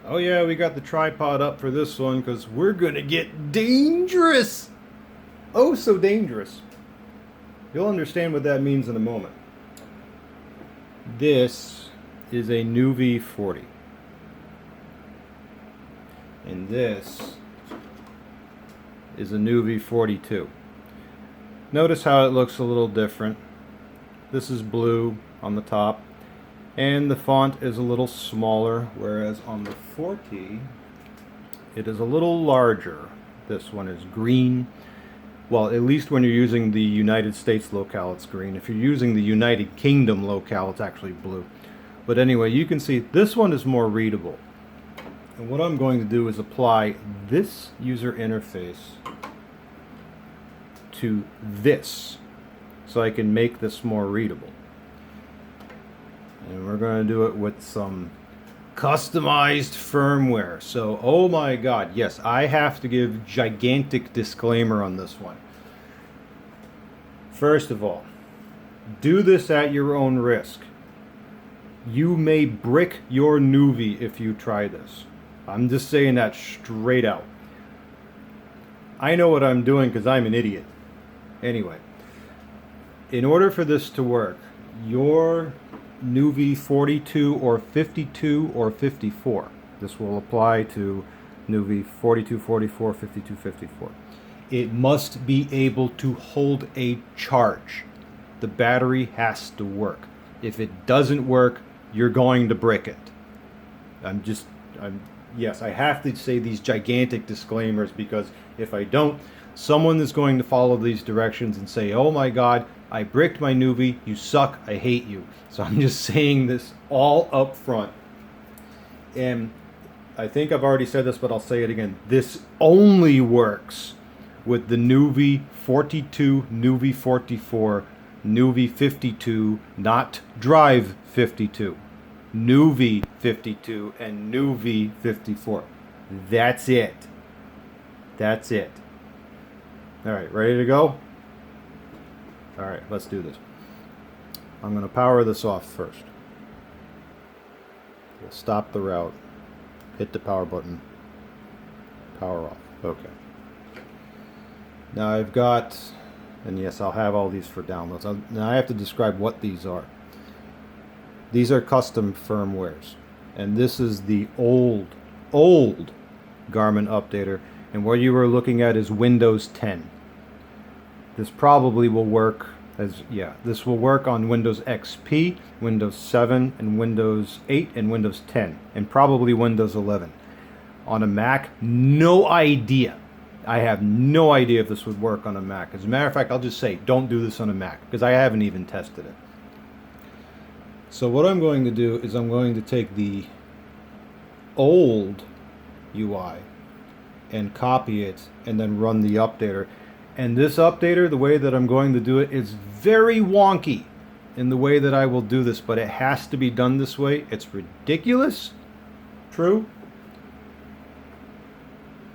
Oh yeah, we got the tripod up for this one because we're gonna get dangerous. Oh, so dangerous. You'll understand what that means in a moment. This is a nuvi 40. And this is a nuvi 42. Notice how it looks a little different. This is blue on the top, and the font is a little smaller, whereas on the 40 it is a little larger. This one is green. Well, at least when you're using the United States locale, it's green. If you're using the United Kingdom locale, it's actually blue. But anyway, you can see this one is more readable. And what I'm going to do is apply this user interface to this so I can make this more readable. And we're going to do it with some customized firmware. So, oh my god, yes, I have to give gigantic disclaimer on this one. First of all, do this at your own risk. You may brick your nuvi if you try this. I'm just saying that straight out. I know what I'm doing because I'm an idiot. Anyway, in order for this to work, your nuvi 42 or 52 or 54. This will apply to nuvi 42, 44, 52, 54. It must be able to hold a charge. The battery has to work. If it doesn't work, you're going to brick it. Yes, I have to say these gigantic disclaimers because if I don't, someone is going to follow these directions and say, oh my god, I bricked my nuvi, you suck, I hate you. So I'm just saying this all up front. And I think I've already said this, but I'll say it again. This only works with the nuvi 42, nuvi 44, nuvi 52, not drive 52. nuvi 52 and nuvi 54. That's it. That's it. Alright, ready to go? Alright, let's do this. I'm going to power this off first. We'll stop the route. Hit the power button. Power off. Okay. Now I've got, and yes, I'll have all these for downloads. Now I have to describe what these are. These are custom firmwares. And this is the old Garmin updater. And what you were looking at is Windows 10. This probably will work this will work on Windows XP, Windows 7, and Windows 8, and Windows 10, and probably Windows 11. On a Mac, no idea. I have no idea if this would work on a Mac. As a matter of fact, I'll just say, don't do this on a Mac, because I haven't even tested it. So what I'm going to do is I'm going to take the old UI and copy it, and then run the updater. And this updater, the way that I'm going to do it, is very wonky in the way that I will do this, but it has to be done this way. It's ridiculous. True.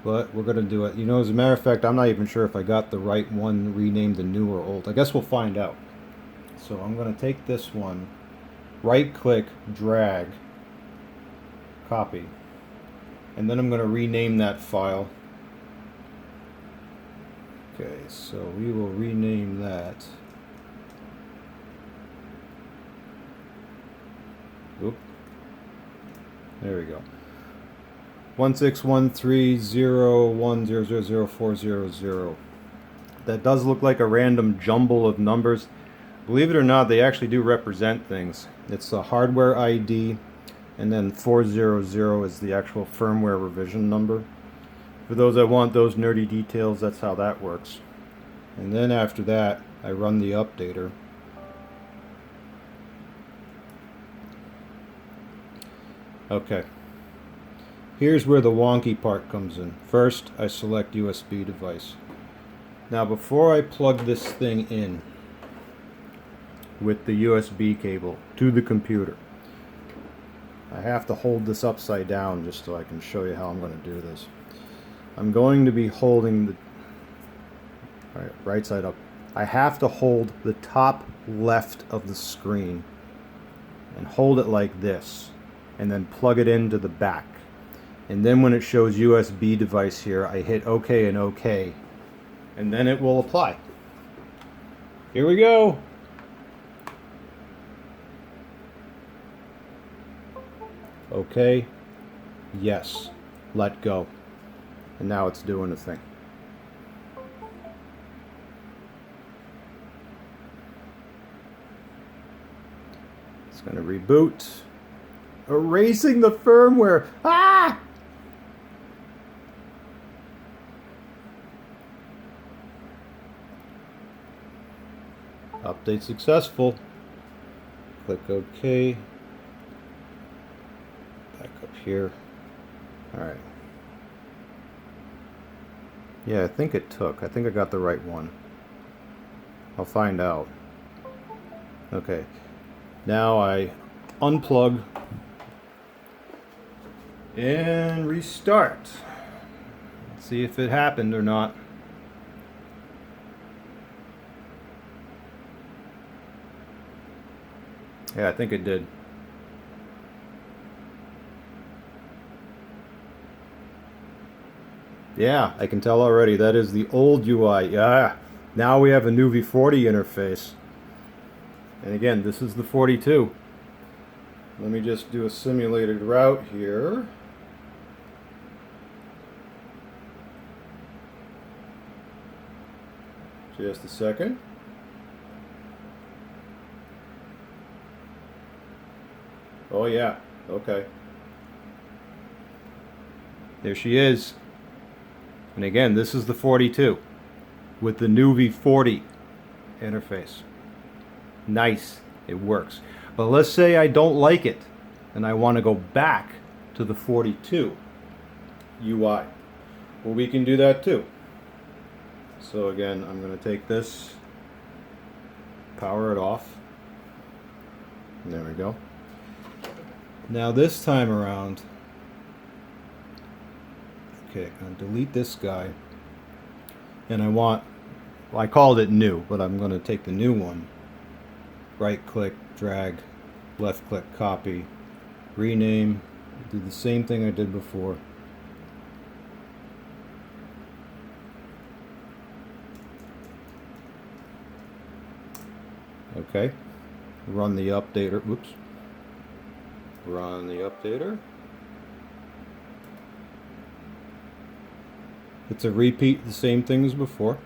But we're going to do it. You know, as a matter of fact, I'm not even sure if I got the right one renamed the new or old. I guess we'll find out. So I'm going to take this one, right click, drag, copy, and then I'm going to rename that file. Okay, so we will rename that. Oop. There we go. 1613010000400. That does look like a random jumble of numbers. Believe it or not, they actually do represent things. It's a hardware ID, and then 400 is the actual firmware revision number. For those that want those nerdy details, that's how that works. And then after that, I run the updater. Okay. Here's where the wonky part comes in. First, I select USB device. Now, before I plug this thing in with the USB cable to the computer, I have to hold this upside down just so I can show you how I'm going to do this. I'm going to be holding the right side up. I have to hold the top left of the screen and hold it like this, and then plug it into the back. And then when it shows USB device here, I hit OK and OK. And then it will apply. Here we go. OK. Yes. Let go. And now it's doing the thing. It's going to reboot. Erasing the firmware. Ah! Update successful. Click OK. Back up here. Alright. Yeah, I think it took. I think I got the right one. I'll find out. Okay. Now I unplug and restart. See if it happened or not. Yeah, I think it did. Yeah, I can tell already. That is the old UI. Yeah. Now we have a nuvi 40 interface. And again, this is the 42. Let me just do a simulated route here. Just a second. Oh yeah, okay. There she is. And again, this is the 42 with the nuvi 40 interface. Nice, it works. But let's say I don't like it and I want to go back to the 42 UI. Well, we can do that too. So again, I'm going to take this, power it off. And there we go. Now this time around, okay, I'm going to delete this guy. And I want, well, I called it new, but I'm going to take the new one. Right click, drag, left click, copy, rename, do the same thing I did before. Okay, run the updater, whoops. Run the updater. It's a repeat, the same thing as before.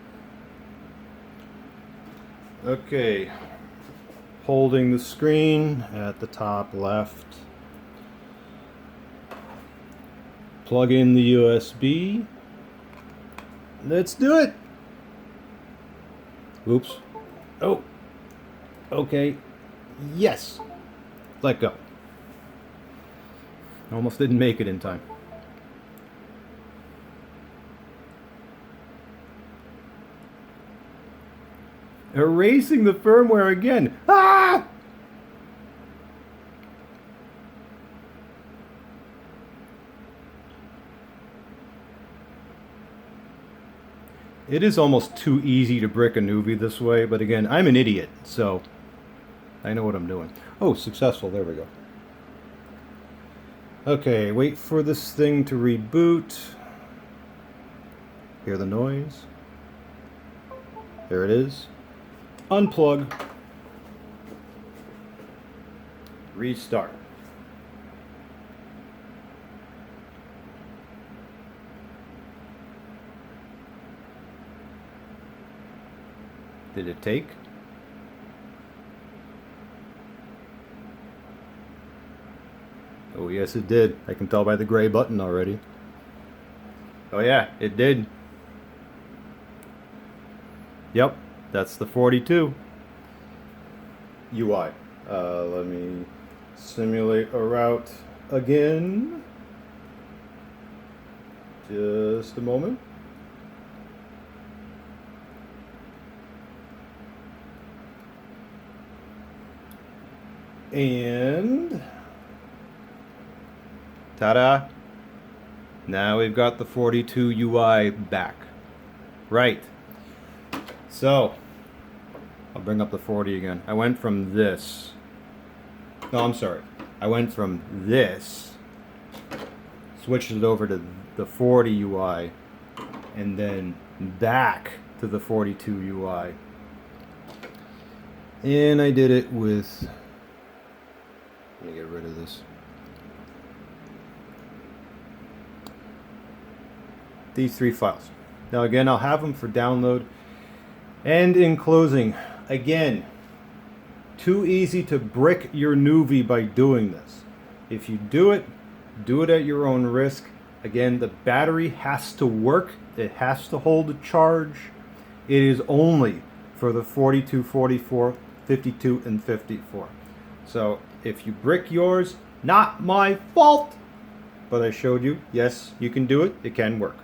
Okay, holding the screen at the top left. Plug in the USB. Let's do it. Oops. Oh. Okay. Yes. Let go. Almost didn't make it in time. Erasing the firmware again. Ah! It is almost too easy to brick a nuvi this way, but again, I'm an idiot, so I know what I'm doing. Oh, successful. There we go. Okay, wait for this thing to reboot. Hear the noise. There it is. Unplug. Restart. Did it take? Oh yes it did. I can tell by the gray button already. Oh yeah, it did. Yep, that's the 42 UI. Let me simulate a route again. Just a moment. And ta-da! Now we've got the 42 UI back. Right. So, I'll bring up the 40 again. I went from this. No, I'm sorry. I went from this switched it over to the 40 UI, and then back to the 42 UI. And I did it with, let me get rid of this. These 3 files. Now again, I'll have them for download. And in closing, again, too easy to brick your nuvi by doing this. If you do it at your own risk. Again, the battery has to work. It has to hold a charge. It is only for the 42, 44, 52, and 54. So if you brick yours, not my fault. But I showed you, yes, you can do it. It can work.